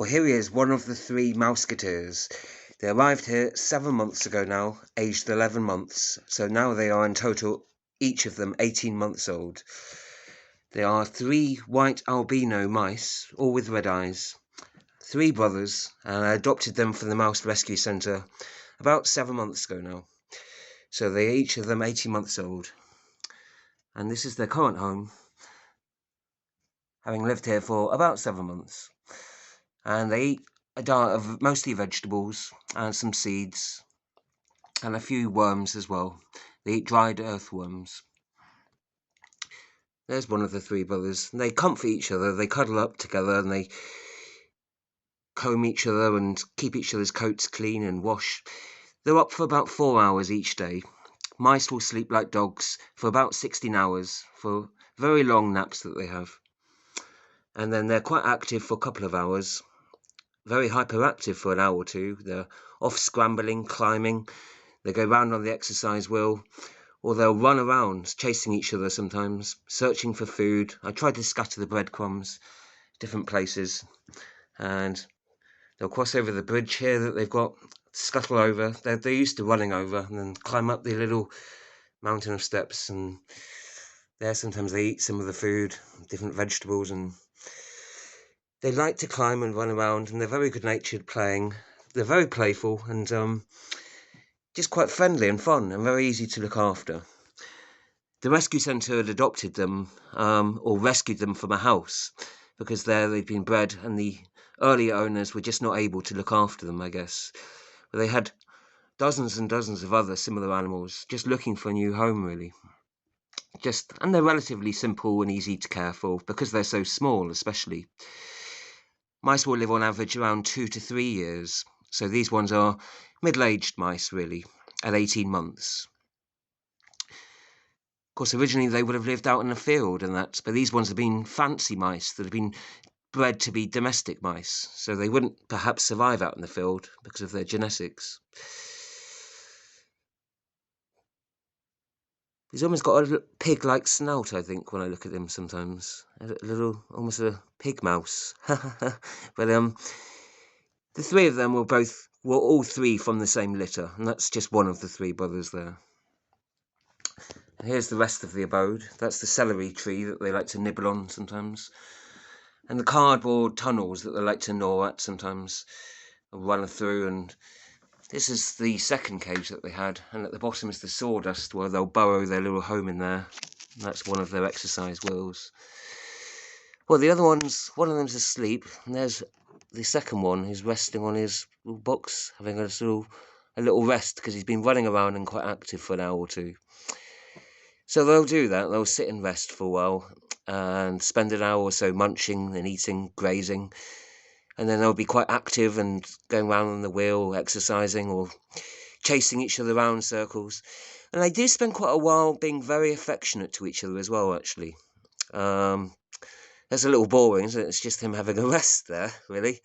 Well, here he is, one of the 3 Mouseketeers. They arrived here 7 months ago now, aged 11 months, so now they are in total, each of them 18 months old. They are 3 white albino mice, all with red eyes. 3 brothers, and I adopted them from the Mouse Rescue Centre about 7 months ago now. So they are each of them 18 months old. And this is their current home, having lived here for about 7 months. And they eat a diet of mostly vegetables and some seeds and a few worms as well. They eat dried earthworms. There's one of the 3 brothers. They comfort each other, they cuddle up together, and they comb each other and keep each other's coats clean and wash. They're up for about 4 hours each day. Mice will sleep like dogs for about 16 hours, for very long naps that they have. And then they're quite active for a couple of hours. Very hyperactive for an hour or two. They're off scrambling, climbing. They go round on the exercise wheel, or they'll run around, chasing each other sometimes, searching for food. I tried to scatter the breadcrumbs different places, and they'll cross over the bridge here that they've got, scuttle over. They're used to running over, and then climb up the little mountain of steps, and there sometimes they eat some of the food, different vegetables, and they like to climb and run around, and they're very good-natured playing. They're very playful and just quite friendly and fun and very easy to look after. The rescue centre had adopted them or rescued them from a house because there they'd been bred and the earlier owners were just not able to look after them, I guess. But they had dozens and dozens of other similar animals just looking for a new home, really. And they're relatively simple and easy to care for because they're so small, especially. Mice will live on average around 2 to 3 years, so these ones are middle-aged mice, really, at 18 months. Of course, originally they would have lived out in the field and that, but these ones have been fancy mice that have been bred to be domestic mice, so they wouldn't perhaps survive out in the field because of their genetics. He's almost got a pig-like snout, I think, when I look at him sometimes. A little, almost a pig mouse. But the 3 of them were all 3 from the same litter, and that's just one of the 3 brothers there. And here's the rest of the abode. That's the celery tree that they like to nibble on sometimes. And the cardboard tunnels that they like to gnaw at sometimes, run through, and this is the second cage that they had, and at the bottom is the sawdust where they'll burrow their little home in there. And that's one of their exercise wheels. Well, the other one of them's asleep, and there's the second one who's resting on his little box, having a little rest because he's been running around and quite active for an hour or two. So they'll do that, they'll sit and rest for a while and spend an hour or so munching and eating, grazing. And then they'll be quite active and going round on the wheel, exercising or chasing each other around in circles. And they do spend quite a while being very affectionate to each other as well, actually. That's a little boring, isn't it? It's just him having a rest there, really.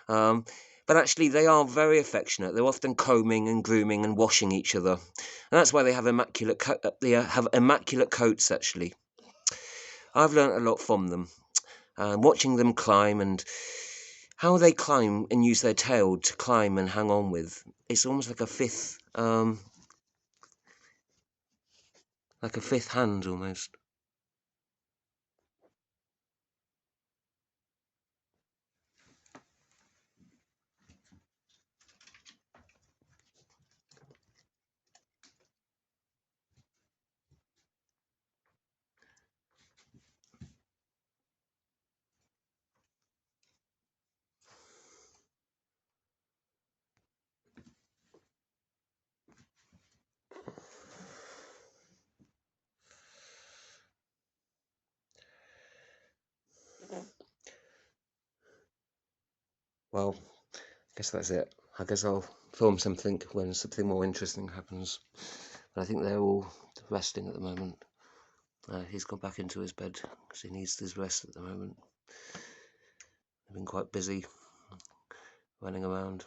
But actually, they are very affectionate. They're often combing and grooming and washing each other. And that's why they have immaculate coats, actually. I've learnt a lot from them. Watching them climb and how they climb and use their tail to climb and hang on with. It's almost like a fifth hand, almost. Well, I guess that's it. I guess I'll film something when something more interesting happens. But I think they're all resting at the moment. He's gone back into his bed because he needs his rest at the moment. They've been quite busy running around.